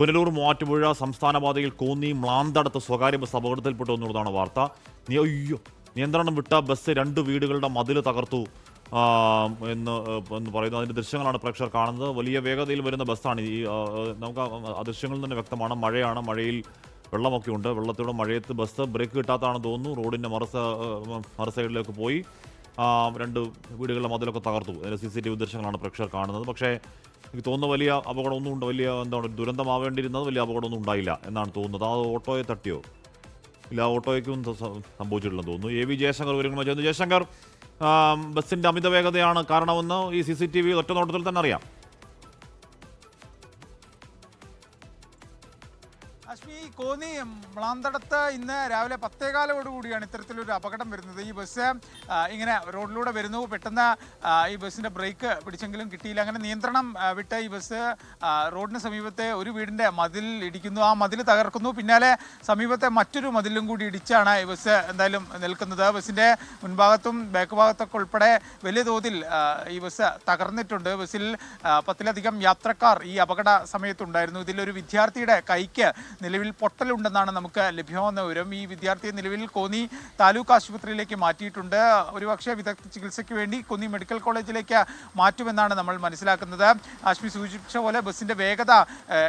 പുനലൂർ മൂവാറ്റുപുഴ സംസ്ഥാന പാതയിൽ കോന്നി മ്ലാന്തടത്ത് സ്വകാര്യ ബസ് അപകടത്തിൽപ്പെട്ടു എന്നുള്ളതാണ് വാർത്ത. നിയന്ത്രണം വിട്ട ബസ് 2 വീടുകളുടെ മതിൽ തകർത്തു എന്ന് പറയുന്നു. അതിൻ്റെ ദൃശ്യങ്ങളാണ് പ്രേക്ഷകർ കാണുന്നത്. വലിയ വേഗതയിൽ വരുന്ന ബസ്സാണ്. നമുക്ക് ആ ദൃശ്യങ്ങളിൽ തന്നെ വ്യക്തമാണ്. മഴയാണ്, മഴയിൽ വെള്ളമൊക്കെ ഉണ്ട്. വെള്ളത്തോടെ മഴയത്ത് ബസ് ബ്രേക്ക് കിട്ടാത്തതാണെന്ന് തോന്നുന്നു. റോഡിൻ്റെ മറു സൈഡിലേക്ക് പോയി 2 വീടുകളുടെ മതിലൊക്കെ തകർത്തു. അതിൻ്റെ CCTV ദൃശ്യങ്ങളാണ് പ്രേക്ഷകർ കാണുന്നത്. പക്ഷേ എനിക്ക് തോന്നുന്നു വലിയ അപകടമൊന്നും ദുരന്തമാവേണ്ടിയിരുന്നത് വലിയ അപകടമൊന്നും ഉണ്ടായില്ല എന്നാണ് തോന്നുന്നത്. ആ ഓട്ടോയെ തട്ടിയോ? ഇല്ല, ഓട്ടോയ്ക്കും സംഭവിച്ചിട്ടില്ലെന്ന് തോന്നുന്നു. AV ജയശങ്കർ വിവരങ്ങൾ ചെയ്യുന്നു. ജയശങ്കർ, ബസ്സിൻ്റെ അമിത വേഗതയാണ് കാരണമെന്ന് ഈ CCTV ഒറ്റ നോട്ടത്തിൽ തന്നെ അറിയാം. അശ്മി, കോന്നി മ്ലാന്തടത്ത് ഇന്ന് രാവിലെ 10:15 ഇത്തരത്തിലൊരു അപകടം വരുന്നത്. ഈ ബസ് ഇങ്ങനെ റോഡിലൂടെ വരുന്നു. പെട്ടെന്ന് ഈ ബസ്സിൻ്റെ ബ്രേക്ക് പിടിച്ചെങ്കിലും കിട്ടിയില്ല. അങ്ങനെ നിയന്ത്രണം വിട്ട ഈ ബസ് റോഡിന് സമീപത്തെ ഒരു വീടിൻ്റെ മതിൽ ഇടിക്കുന്നു. ആ മതിൽ തകർക്കുന്നു. പിന്നാലെ സമീപത്തെ മറ്റൊരു മതിലും കൂടി ഇടിച്ചാണ് ഈ ബസ് എന്തായാലും നിൽക്കുന്നത്. ബസ്സിൻ്റെ മുൻഭാഗത്തും ബാക്ക് ഭാഗത്തൊക്കെ ഉൾപ്പെടെ വലിയ തോതിൽ ഈ ബസ് തകർന്നിട്ടുണ്ട്. ബസ്സിൽ 10-ലധികം യാത്രക്കാർ ഈ അപകട സമയത്തുണ്ടായിരുന്നു. ഇതിലൊരു വിദ്യാർത്ഥിയുടെ കൈക്ക് നിലവിൽ പൊട്ടലുണ്ടെന്നാണ് നമുക്ക് ലഭ്യമാകുന്ന വിവരം. ഈ വിദ്യാർത്ഥിയെ നിലവിൽ കോന്നി താലൂക്ക് ആശുപത്രിയിലേക്ക് മാറ്റിയിട്ടുണ്ട്. ഒരുപക്ഷെ വിദഗ്ധ ചികിത്സയ്ക്ക് വേണ്ടി കോന്നി മെഡിക്കൽ കോളേജിലേക്ക് മാറ്റുമെന്നാണ് നമ്മൾ മനസ്സിലാക്കുന്നത്. ആശ്മി സൂചിപ്പിച്ച പോലെ ബസ്സിൻ്റെ വേഗത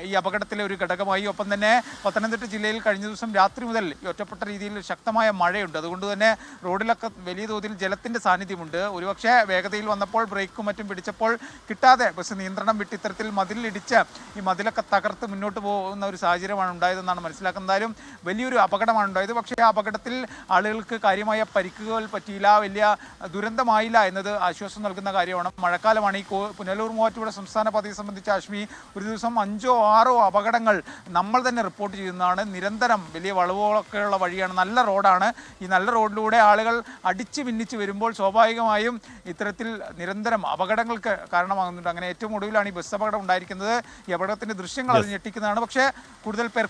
ഈ അപകടത്തിലെ ഒരു ഘടകമായി. ഒപ്പം തന്നെ പത്തനംതിട്ട ജില്ലയിൽ കഴിഞ്ഞ ദിവസം രാത്രി മുതൽ ഒറ്റപ്പെട്ട രീതിയിൽ ശക്തമായ മഴയുണ്ട്. അതുകൊണ്ട് തന്നെ റോഡിലൊക്കെ വലിയ തോതിൽ ജലത്തിൻ്റെ സാന്നിധ്യമുണ്ട്. ഒരുപക്ഷെ വേഗതയിൽ വന്നപ്പോൾ ബ്രേക്കും മറ്റും പിടിച്ചപ്പോൾ കിട്ടാതെ ബസ് നിയന്ത്രണം വിട്ട് ഇത്തരത്തിൽ മതിലിടിച്ച് ഈ മതിലൊക്കെ തകർത്ത് മുന്നോട്ട് പോകുന്ന ഒരു സാഹചര്യമാണ് ഉണ്ടായതെന്നാണ് മനസ്സിലാക്കുന്നത്. എന്തായാലും വലിയൊരു അപകടമാണ് ഉണ്ടായത്. പക്ഷേ ആ അപകടത്തിൽ ആളുകൾക്ക് കാര്യമായ പരിക്കുകൾ പറ്റിയില്ല, വലിയ ദുരന്തമായില്ല എന്നത് ആശ്വാസം നൽകുന്ന കാര്യമാണ്. മഴക്കാലമാണ്. ഈ പുനലൂർ മൂവാറ്റുപുഴ സംസ്ഥാന പാതയെ സംബന്ധിച്ച ആശ്മി ഒരു ദിവസം 5-6 അപകടങ്ങൾ നമ്മൾ തന്നെ റിപ്പോർട്ട് ചെയ്യുന്നതാണ്. നിരന്തരം വലിയ വളവുകളൊക്കെയുള്ള വഴിയാണ്, നല്ല റോഡാണ്. ഈ നല്ല റോഡിലൂടെ ആളുകൾ അടിച്ച് ഭിന്നിച്ച് വരുമ്പോൾ സ്വാഭാവികമായും ഇത്തരത്തിൽ നിരന്തരം അപകടങ്ങൾക്ക് കാരണമാകുന്നുണ്ട്. അങ്ങനെ ഏറ്റവും ഒടുവിലാണ് ഈ ബസ് അപകടം ഉണ്ടായിരിക്കുന്നത്. ഈ അപകടത്തിൻ്റെ ദൃശ്യങ്ങൾ അത് ഞെട്ടിക്കുന്നതാണ്. പക്ഷേ കൂടുതൽ പേർ